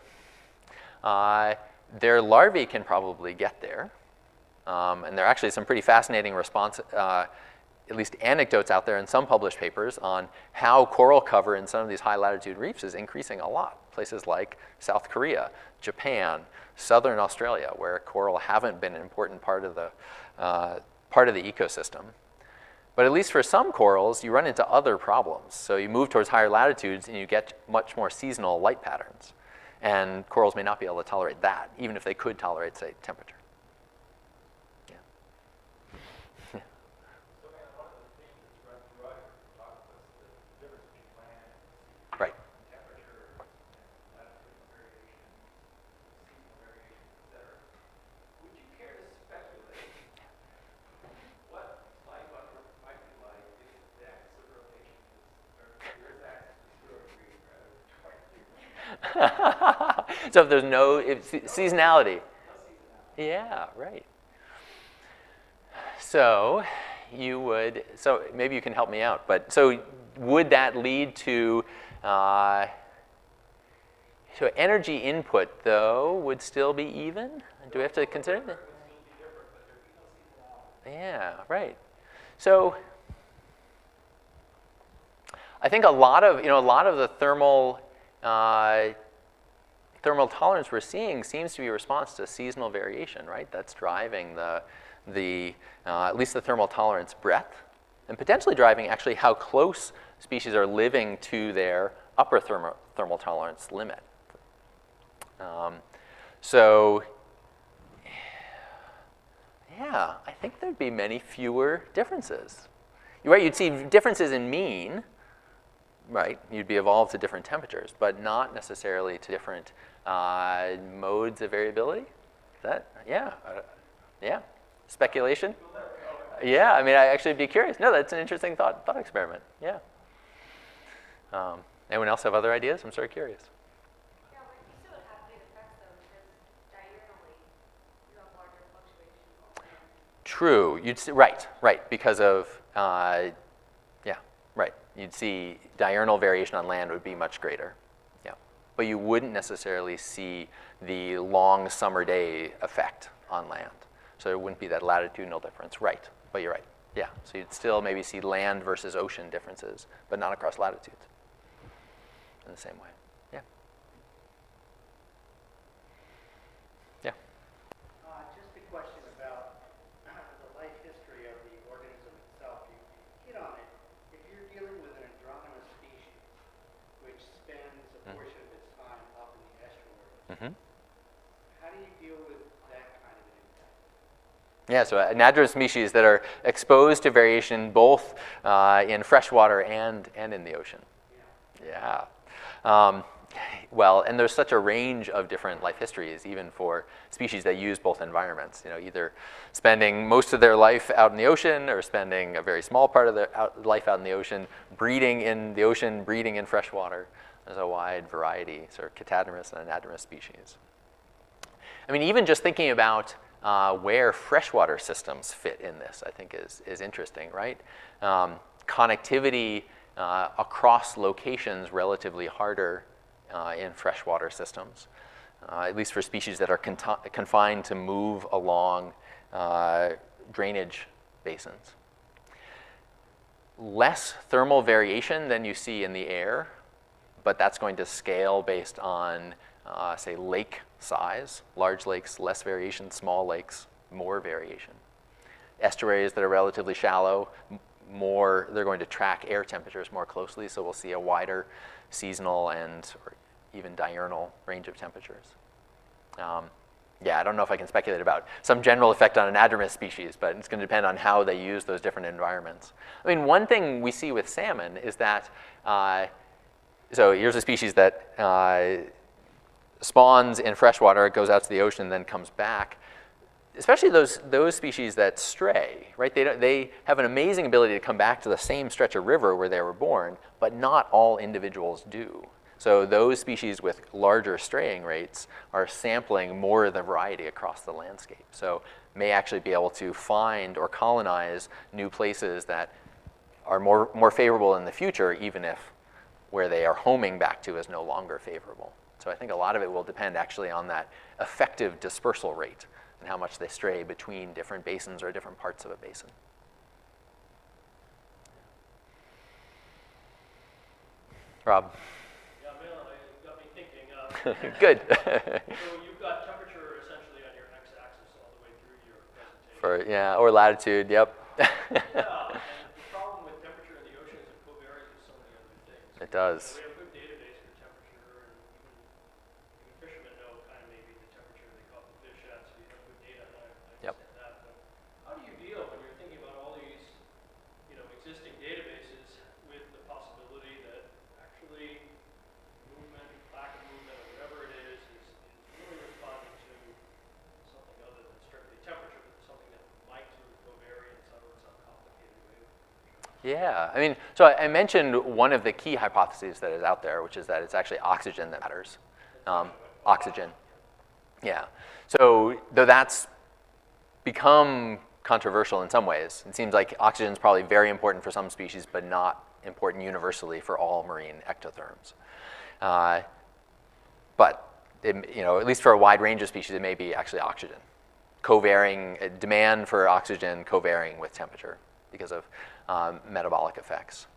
their larvae can probably get there. And there are actually some pretty fascinating at least anecdotes out there in some published papers on how coral cover in some of these high latitude reefs is increasing a lot. Places like South Korea, Japan, southern Australia, where coral haven't been an important part of the ecosystem. But at least for some corals, you run into other problems. So you move towards higher latitudes and you get much more seasonal light patterns. And corals may not be able to tolerate that, even if they could tolerate, say, temperature. Yeah. So, man, one of the things that's run through our talk was the difference between land and sea. Right. Temperature and latitude variation, seasonal variation. So if there's no seasonality. Yeah, right. So you would, so maybe you can help me out, but so would that lead to, so energy input though would still be even? Do we have to consider that? Yeah, right. So I think a lot of the thermal tolerance we're seeing seems to be a response to seasonal variation, right? That's driving at least the thermal tolerance breadth, and potentially driving actually how close species are living to their upper thermal tolerance limit. So yeah, I think there'd be many fewer differences. You're right, you'd see differences in mean, right? You'd be evolved to different temperatures, but not necessarily to different modes of variability. Is that, yeah, yeah. Speculation? Yeah, I mean, I actually be curious. No, that's an interesting thought experiment. Yeah. Anyone else have other ideas? I'm sort of curious. Yeah, but you still would have big effects though, because diurnally you have larger fluctuations on land. True. You'd see, right, because of, yeah, right. You'd see diurnal variation on land would be much greater. Yeah. But you wouldn't necessarily see the long summer day effect on land. So there wouldn't be that latitudinal difference. Right. But you're right. Yeah. So you'd still maybe see land versus ocean differences, but not across latitudes in the same way. Yeah. Yeah. Just a question about the life history of the organism itself. You hit on it. If you're dealing with an androgynous species, which spends a portion of its time up in the estuary, how do you deal with that kind of an impact? Yeah, so anadromous species that are exposed to variation both in freshwater and in the ocean. Yeah. Well, and there's such a range of different life histories, even for species that use both environments. You know, either spending most of their life out in the ocean, or spending a very small part of their life out in the ocean, breeding in the ocean, breeding in freshwater. There's a wide variety, sort of catadromous and anadromous species. I mean, even just thinking about where freshwater systems fit in this, I think is interesting, right? Connectivity across locations relatively harder in freshwater systems, at least for species that are confined to move along drainage basins. Less thermal variation than you see in the air, but that's going to scale based on, say, lake size. Large lakes, less variation. Small lakes, more variation. Estuaries that are relatively shallow, they're going to track air temperatures more closely, so we'll see a wider seasonal or even diurnal range of temperatures. Yeah, I don't know if I can speculate about some general effect on anadromous species, but it's going to depend on how they use those different environments. I mean, one thing we see with salmon is that, so here's a species that spawns in freshwater, goes out to the ocean, then comes back. Especially those species that stray, right? They have an amazing ability to come back to the same stretch of river where they were born, but not all individuals do. So those species with larger straying rates are sampling more of the variety across the landscape. So may actually be able to find or colonize new places that are more favorable in the future, even if where they are homing back to is no longer favorable. So I think a lot of it will depend actually on that effective dispersal rate and how much they stray between different basins or different parts of a basin. Rob? Yeah, Malin, it got me thinking. Good. So you've got temperature essentially on your x-axis all the way through your presentation. Or latitude, yep. Yeah, and the problem with temperature in the ocean is it covariates with so many other things. It does. So we have a good database for temperature, and even fishermen know kind of maybe the temperature they caught the fish at, so you have good data, and I Yep. understand that. But how do you deal when you're thinking about all these, existing databases with the possibility that actually movement, lack of movement, or whatever it is really responding to something other than strictly temperature, but something that might sort of covary in some complicated way? Yeah, I mean, so I mentioned one of the key hypotheses that is out there, which is that it's actually oxygen that matters. Oxygen. Yeah. So though that's become controversial in some ways, it seems like oxygen is probably very important for some species, but not important universally for all marine ectotherms. But at least for a wide range of species, it may be actually oxygen. Co-varying demand for oxygen, co-varying with temperature because of metabolic effects.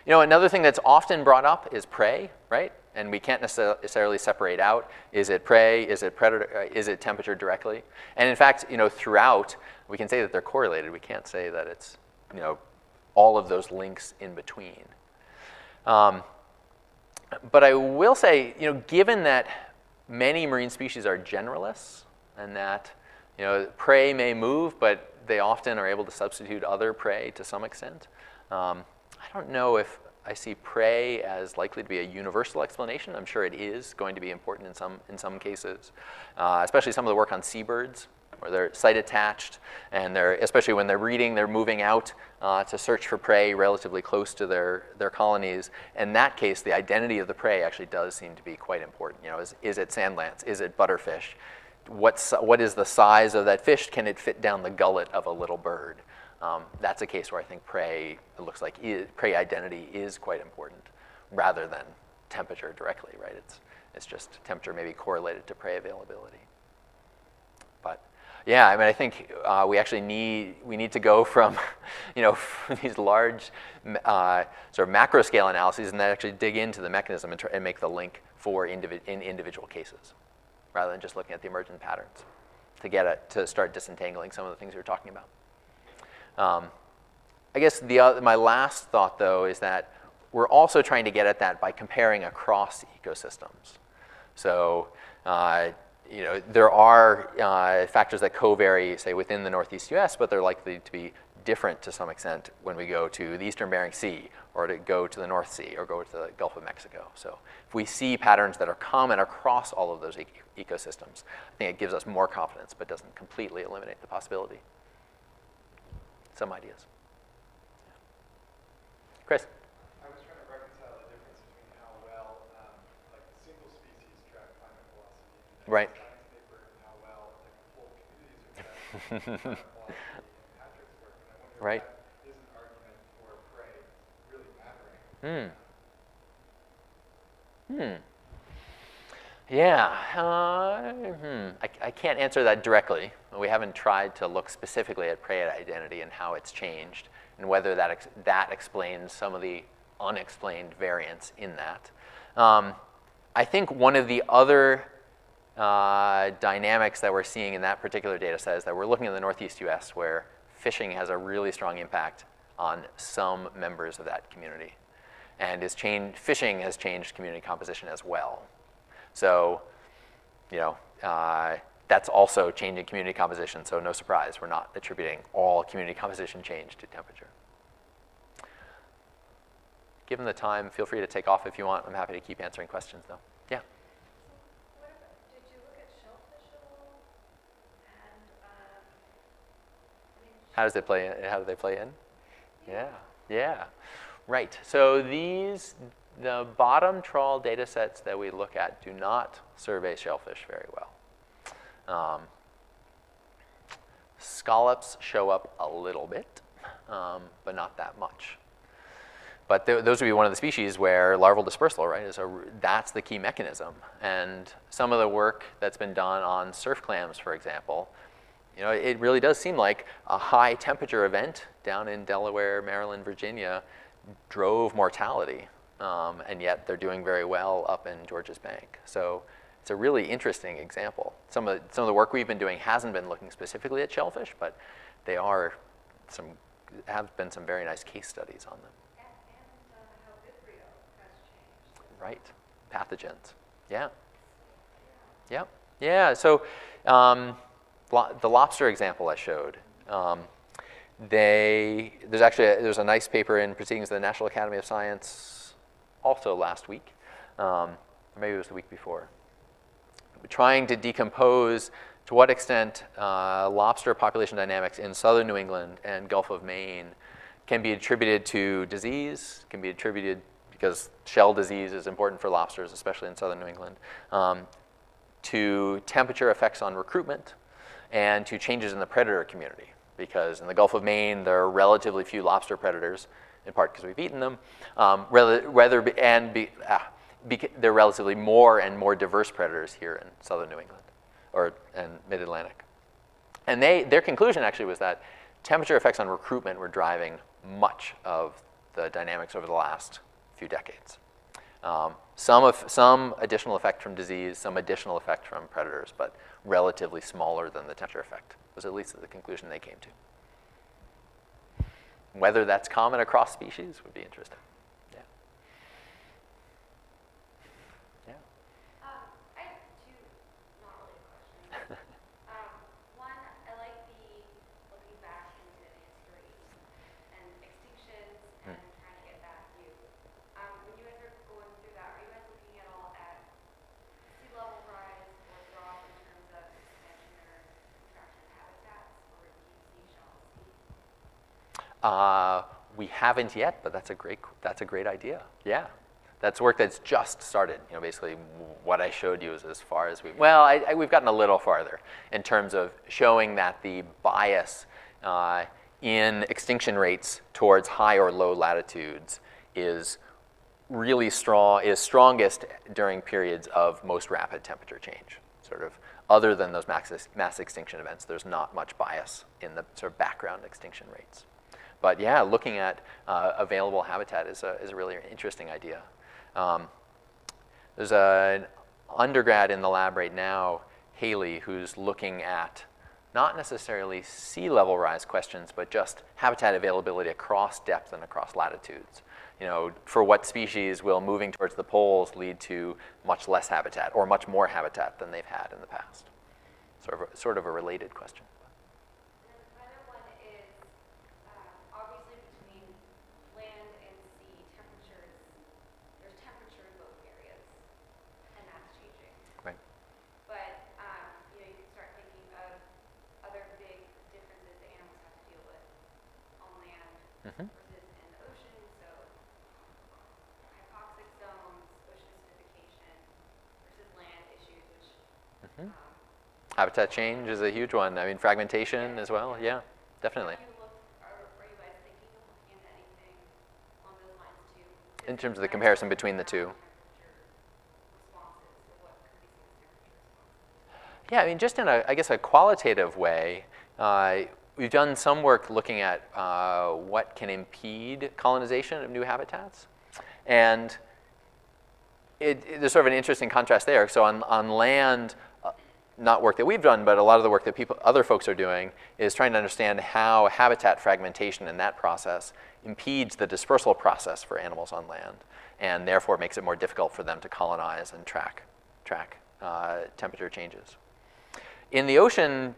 Another thing that's often brought up is prey, right? And we can't necessarily separate out, is it prey, is it predator, is it temperature directly? And in fact, throughout, we can say that they're correlated. We can't say that it's, all of those links in between. But I will say, given that many marine species are generalists and that, prey may move, but they often are able to substitute other prey to some extent. I don't know if I see prey as likely to be a universal explanation. I'm sure it is going to be important in some cases, especially some of the work on seabirds, where they're site attached, and especially when they're breeding, they're moving out to search for prey relatively close to their colonies. In that case, the identity of the prey actually does seem to be quite important. Is it sand lance? Is it butterfish? What is the size of that fish? Can it fit down the gullet of a little bird? That's a case where I think prey, it looks like prey identity is quite important rather than temperature directly, right? It's just temperature may be correlated to prey availability. But yeah, I think we actually need to go from, these large sort of macro scale analyses and then actually dig into the mechanism and make the link for in individual cases, rather than just looking at the emergent patterns to start disentangling some of the things we were talking about. I guess my last thought, though, is that we're also trying to get at that by comparing across ecosystems. So, there are factors that co-vary, say, within the Northeast U.S., but they're likely to be different to some extent when we go to the Eastern Bering Sea or to go to the North Sea or go to the Gulf of Mexico. So if we see patterns that are common across all of those ecosystems, I think it gives us more confidence, but doesn't completely eliminate the possibility. Some ideas. Chris? I was trying to reconcile the difference between how well, like single species track climate velocity in Right. a science paper and how well, like whole communities are tracking climate velocity in Patrick's work. And I wonder Right. if that is an argument for prey really mattering. Yeah. I can't answer that directly. We haven't tried to look specifically at prey identity and how it's changed, and whether that explains some of the unexplained variance in that. I think one of the other dynamics that we're seeing in that particular data set is that we're looking at the Northeast U.S., where fishing has a really strong impact on some members of that community, and fishing has changed community composition as well. So, that's also changing community composition, so no surprise, we're not attributing all community composition change to temperature. Given the time, feel free to take off if you want. I'm happy to keep answering questions, though. Yeah? Did you look at shellfish at all? And, How do they play in? Yeah. Right. So the bottom trawl data sets that we look at do not survey shellfish very well. Scallops show up a little bit, but not that much. But those would be one of the species where larval dispersal, right, that's the key mechanism. And some of the work that's been done on surf clams, for example, it really does seem like a high temperature event down in Delaware, Maryland, Virginia drove mortality. And yet they're doing very well up in Georges Bank. So it's a really interesting example. Some of the work we've been doing hasn't been looking specifically at shellfish, but have been some very nice case studies on them. and how Vibrio has changed. Right, pathogens. Yeah. So the lobster example I showed. There's a nice paper in Proceedings of the National Academy of Science also last week, or maybe it was the week before, trying to decompose to what extent lobster population dynamics in southern New England and Gulf of Maine can be attributed to disease, can be attributed because shell disease is important for lobsters, especially in southern New England, to temperature effects on recruitment, and to changes in the predator community. Because in the Gulf of Maine, there are relatively few lobster predators, in part because we've eaten them, there are relatively more and more diverse predators here in southern New England, and mid-Atlantic. And their conclusion actually was that temperature effects on recruitment were driving much of the dynamics over the last few decades. Some additional effect from disease, some additional effect from predators, but relatively smaller than the temperature effect, was at least the conclusion they came to. Whether that's common across species would be interesting. Yeah. Yeah. I have two not related questions. One, I like the looking back into history and extinctions and trying to get that view. When you guys are going through that, are you guys looking at all at sea level rise or drop in terms of expansion or contraction of habitats or deep sea, shallow sea? We haven't yet, but that's a great idea. Yeah, that's work that's just started. Basically, what I showed you is as far as we've gotten a little farther in terms of showing that the bias in extinction rates towards high or low latitudes is really strong, is strongest during periods of most rapid temperature change. Sort of other than those mass extinction events, there's not much bias in the sort of background extinction rates. But yeah, looking at available habitat is a really interesting idea. There's an undergrad in the lab right now, Haley, who's looking at not necessarily sea level rise questions, but just habitat availability across depth and across latitudes. For what species will moving towards the poles lead to much less habitat or much more habitat than they've had in the past? Sort of a related question. Versus in the ocean, so hypoxic zones, ocean acidification versus land issues, which Habitat change is a huge one. I mean, fragmentation as well. Yeah, definitely. are you guys thinking of looking at anything along those lines too? In terms of the comparison between the two. Yeah, I mean, just in a qualitative way, we've done some work looking at what can impede colonization of new habitats. And there's sort of an interesting contrast there. So on land, not work that we've done, but a lot of the work that other folks are doing is trying to understand how habitat fragmentation in that process impedes the dispersal process for animals on land, and therefore makes it more difficult for them to colonize and track temperature changes. In the ocean,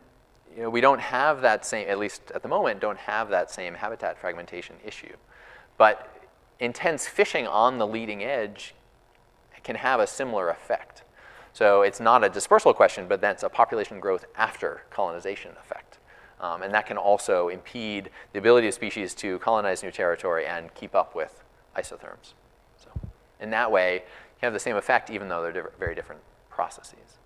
we don't have that same, at least at the moment, don't have that same habitat fragmentation issue. But intense fishing on the leading edge can have a similar effect. So it's not a dispersal question, but that's a population growth after colonization effect. And that can also impede the ability of species to colonize new territory and keep up with isotherms. So in that way, you have the same effect even though they're very different processes.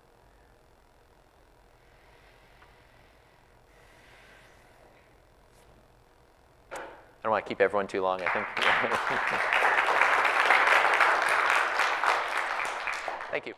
I don't want to keep everyone too long, I think. Thank you.